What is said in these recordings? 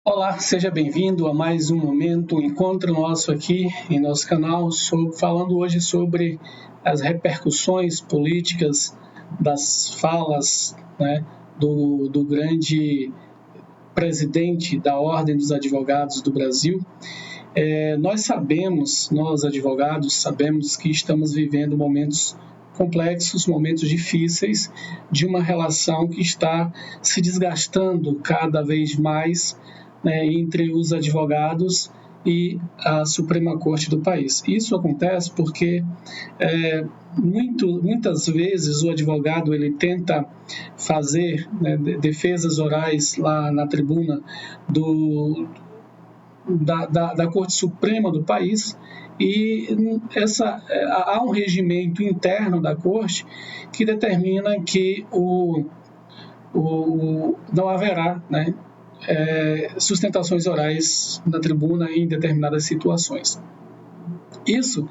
Olá, seja bem-vindo a mais um momento, um encontro nosso aqui em nosso canal, falando hoje sobre as repercussões políticas das falas, né, do grande presidente da Ordem dos Advogados do Brasil. Nós advogados, sabemos que estamos vivendo momentos complexos, momentos difíceis, de uma relação que está se desgastando cada vez mais, né, entre os advogados e a Suprema Corte do país. Isso acontece porque muitas vezes o advogado ele tenta fazer, né, defesas orais lá na tribuna da Corte Suprema do país, e há um regimento interno da Corte que determina que não haverá, né, sustentações orais na tribuna em determinadas situações. Isso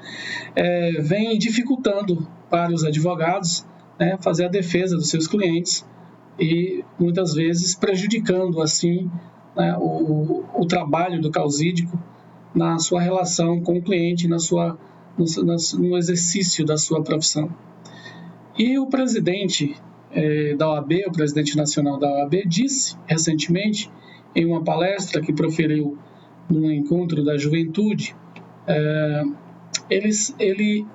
vem dificultando para os advogados, né, fazer a defesa dos seus clientes e muitas vezes prejudicando assim, né, o trabalho do causídico na sua relação com o cliente, no exercício da sua profissão. E o presidente da OAB, o presidente nacional da OAB, disse recentemente, em uma palestra que proferiu num encontro da juventude, ele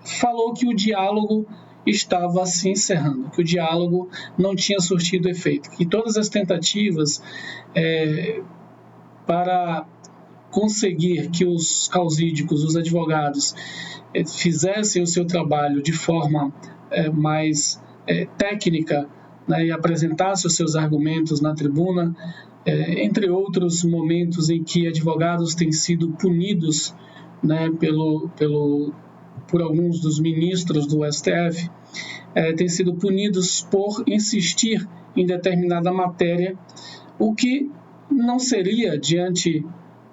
falou que o diálogo estava se encerrando, que o diálogo não tinha surtido efeito, que todas as tentativas para conseguir que os causídicos, os advogados, fizessem o seu trabalho de forma mais técnica, né, e apresentassem os seus argumentos na tribuna, entre outros momentos em que advogados têm sido punidos, né, por alguns dos ministros do STF, têm sido punidos por insistir em determinada matéria, o que não seria, diante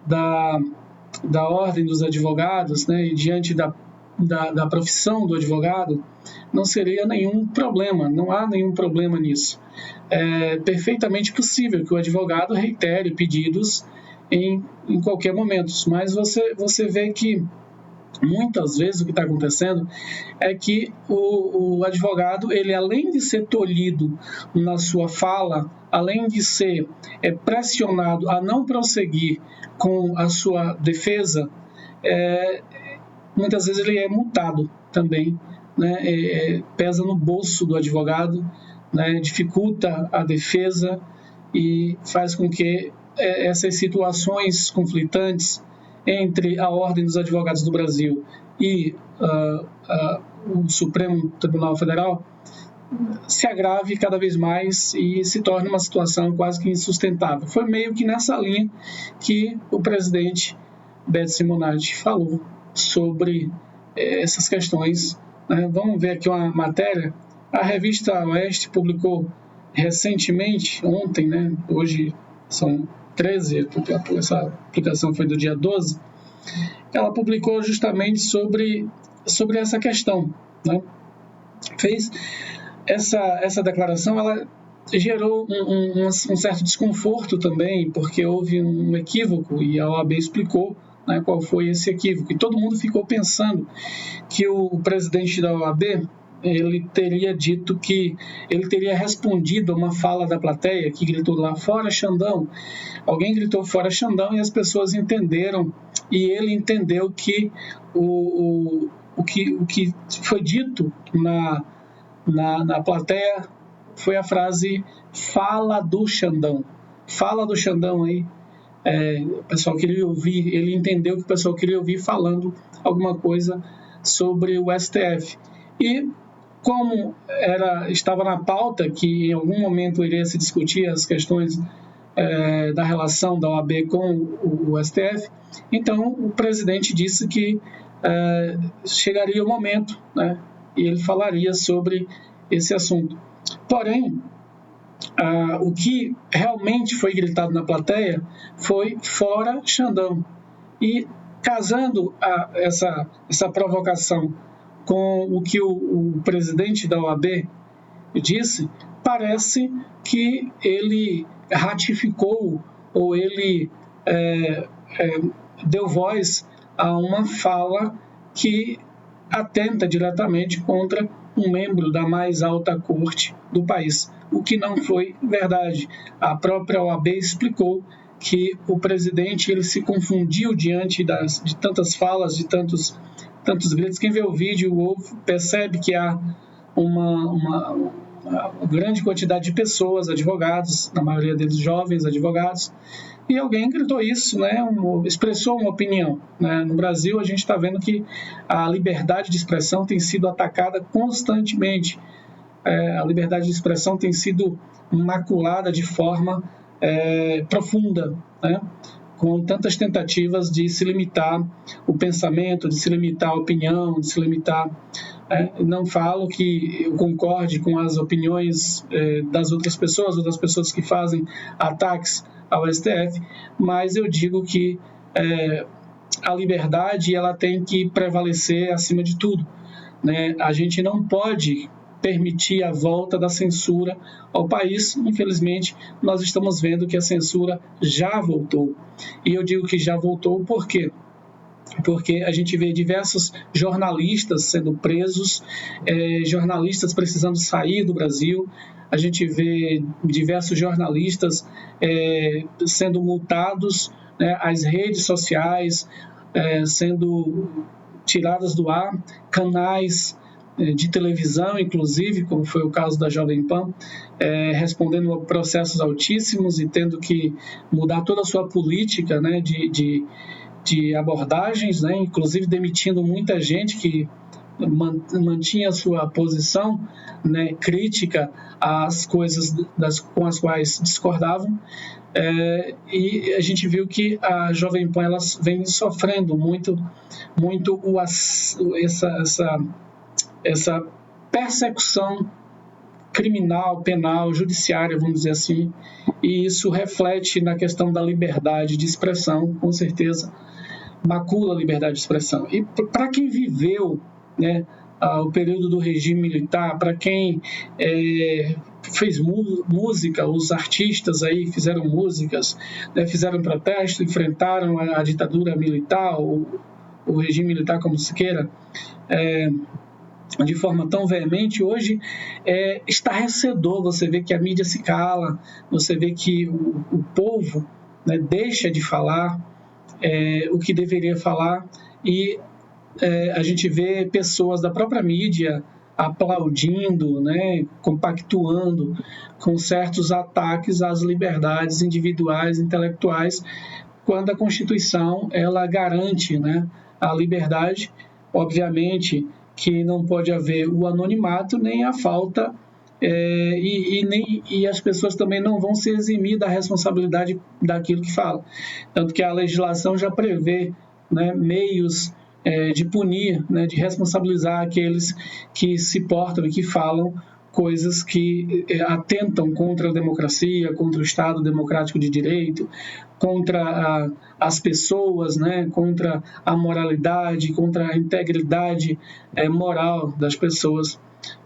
da ordem dos advogados, né, e diante da profissão do advogado, não seria nenhum problema, não há nenhum problema nisso. É perfeitamente possível que o advogado reitere pedidos em qualquer momento, mas você vê que muitas vezes o que está acontecendo é que o advogado, ele além de ser tolhido na sua fala, além de ser pressionado a não prosseguir com a sua defesa, muitas vezes ele é multado também, né? Pesa no bolso do advogado, né? Dificulta a defesa e faz com que essas situações conflitantes entre a Ordem dos Advogados do Brasil e o Supremo Tribunal Federal se agrave cada vez mais e se torne uma situação quase que insustentável. Foi meio que nessa linha que o presidente Beto Simonatti falou sobre essas questões, né? Vamos ver aqui uma matéria. A revista Oeste publicou recentemente, ontem, né? Hoje são 13, essa publicação foi do dia 12, ela publicou justamente sobre essa questão, né? Fez essa declaração, ela gerou um certo desconforto também, porque houve um equívoco e a OAB explicou, né, qual foi esse equívoco. E todo mundo ficou pensando que o presidente da OAB ele teria dito que ele teria respondido a uma fala da plateia que gritou lá fora Xandão. Alguém gritou fora Xandão e as pessoas entenderam, e ele entendeu que o que foi dito na plateia foi a frase fala do Xandão. Fala do Xandão aí. O pessoal queria ouvir, ele entendeu que o pessoal queria ouvir falando alguma coisa sobre o STF. E como estava na pauta que em algum momento iria se discutir as questões da relação da OAB com o STF, então o presidente disse que chegaria o momento, né, e ele falaria sobre esse assunto. Porém, o que realmente foi gritado na plateia foi fora Xandão. E casando essa provocação com o que o presidente da OAB disse, parece que ele ratificou ou ele deu voz a uma fala que atenta diretamente contra um membro da mais alta corte do país, o que não foi verdade. A própria OAB explicou que o presidente ele se confundiu diante de tantas falas, de tantos gritos. Quem vê o vídeo percebe que há uma grande quantidade de pessoas, advogados, na maioria deles jovens advogados, e alguém gritou isso, né, expressou uma opinião. Né? No Brasil, a gente está vendo que a liberdade de expressão tem sido atacada constantemente. A liberdade de expressão tem sido maculada de forma profunda, né? Com tantas tentativas de se limitar o pensamento, de se limitar a opinião, de se limitar... Não falo que eu concorde com as opiniões das outras pessoas que fazem ataques ao STF, mas eu digo que a liberdade ela tem que prevalecer acima de tudo. Né? A gente não pode permitir a volta da censura ao país. Infelizmente, nós estamos vendo que a censura já voltou. E eu digo que já voltou por quê? Porque a gente vê diversos jornalistas sendo presos, jornalistas precisando sair do Brasil, a gente vê diversos jornalistas sendo multados, né, as redes sociais sendo tiradas do ar, canais de televisão, inclusive, como foi o caso da Jovem Pan, respondendo a processos altíssimos e tendo que mudar toda a sua política, né, de abordagens, né, inclusive demitindo muita gente que mantinha a sua posição, né, crítica às coisas com as quais discordavam. E a gente viu que a Jovem Pan ela vem sofrendo muito essa persecução criminal, penal, judiciária, vamos dizer assim, e isso reflete na questão da liberdade de expressão, com certeza, macula a liberdade de expressão. E para quem viveu, né, o período do regime militar, para quem fez música, os artistas aí fizeram músicas, né, fizeram protesto, enfrentaram a ditadura militar, o regime militar, como se queira, de forma tão veemente, hoje é estarrecedor você vê que a mídia se cala, você vê que o povo, né, deixa de falar o que deveria falar, e a gente vê pessoas da própria mídia aplaudindo, né, compactuando com certos ataques às liberdades individuais, intelectuais, quando a Constituição ela garante, né, a liberdade. Obviamente que não pode haver o anonimato nem a falta, e as pessoas também não vão se eximir da responsabilidade daquilo que falam. Tanto que a legislação já prevê, né, meios de punir, né, de responsabilizar aqueles que se portam e que falam coisas que atentam contra a democracia, contra o Estado democrático de direito, contra as pessoas, né, contra a moralidade, contra a integridade moral das pessoas.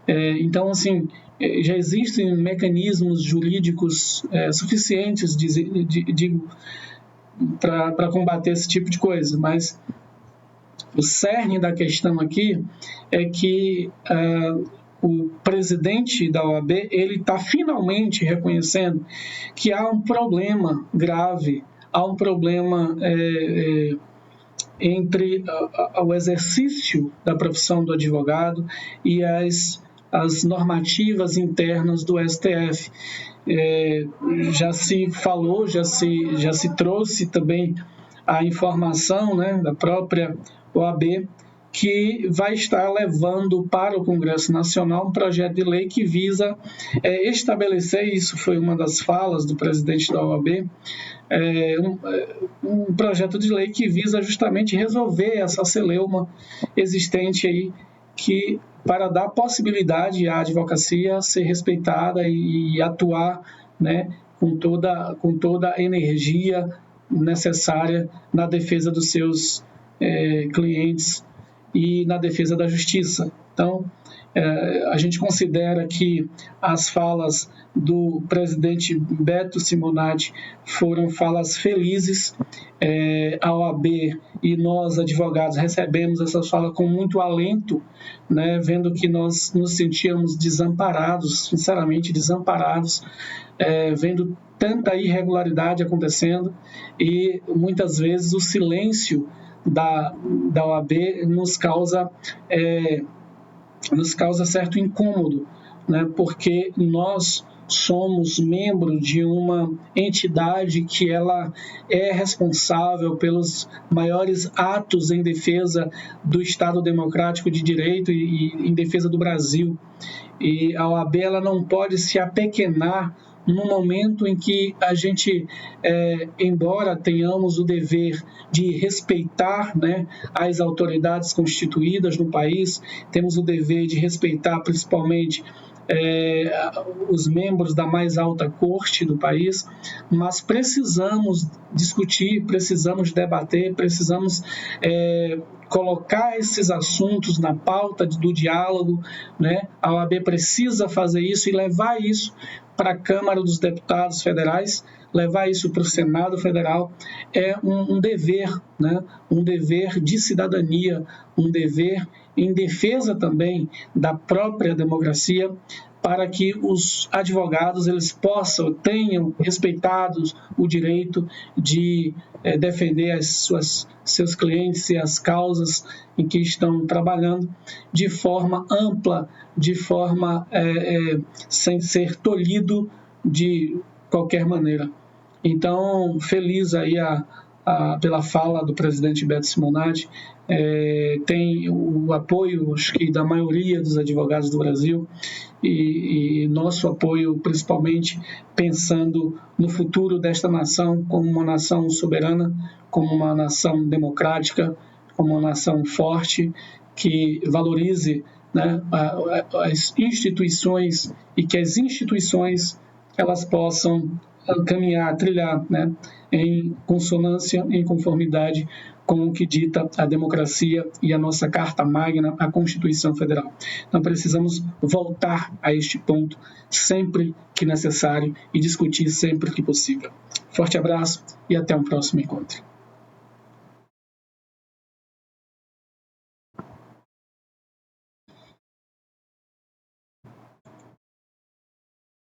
Então, assim, já existem mecanismos jurídicos suficientes, digo, para combater esse tipo de coisa, mas o cerne da questão aqui é que o presidente da OAB ele está finalmente reconhecendo que há um problema grave, há um problema entre o exercício da profissão do advogado e as normativas internas do STF. Já se falou, já se trouxe também a informação, né, da própria OAB, que vai estar levando para o Congresso Nacional um projeto de lei que visa estabelecer, isso foi uma das falas do presidente da OAB, um projeto de lei que visa justamente resolver essa celeuma existente aí, para dar possibilidade à advocacia ser respeitada e atuar, né, com toda a energia necessária na defesa dos seus clientes e na defesa da justiça. Então, A gente considera que as falas do presidente Beto Simonatti foram falas felizes. A OAB e nós, advogados, recebemos essa fala com muito alento, né, vendo que nós nos sentíamos desamparados, sinceramente desamparados, vendo tanta irregularidade acontecendo, e muitas vezes o silêncio da OAB nos causa certo incômodo, né, porque nós somos membro de uma entidade que ela é responsável pelos maiores atos em defesa do Estado Democrático de Direito e em defesa do Brasil. E a OAB ela não pode se apequenar no momento em que a gente, embora tenhamos o dever de respeitar, né, as autoridades constituídas no país, temos o dever de respeitar principalmente os membros da mais alta corte do país, mas precisamos discutir, precisamos debater, precisamos colocar esses assuntos na pauta do diálogo, né? A OAB precisa fazer isso e levar isso para a Câmara dos Deputados Federais, levar isso para o Senado Federal. É um dever, né? Um dever de cidadania, um dever em defesa também da própria democracia, para que os advogados eles tenham respeitados o direito de defender seus clientes e as causas em que estão trabalhando de forma ampla, de forma sem ser tolhido de qualquer maneira. Então, feliz aí pela fala do presidente Beto Simonatti, tem o apoio, acho que, da maioria dos advogados do Brasil, e nosso apoio principalmente pensando no futuro desta nação como uma nação soberana, como uma nação democrática, como uma nação forte, que valorize, né, as instituições, e que as instituições elas possam caminhar, trilhar, né, em consonância, em conformidade com o que dita a democracia e a nossa Carta Magna, a Constituição Federal. Então precisamos voltar a este ponto sempre que necessário e discutir sempre que possível. Forte abraço e até um próximo encontro.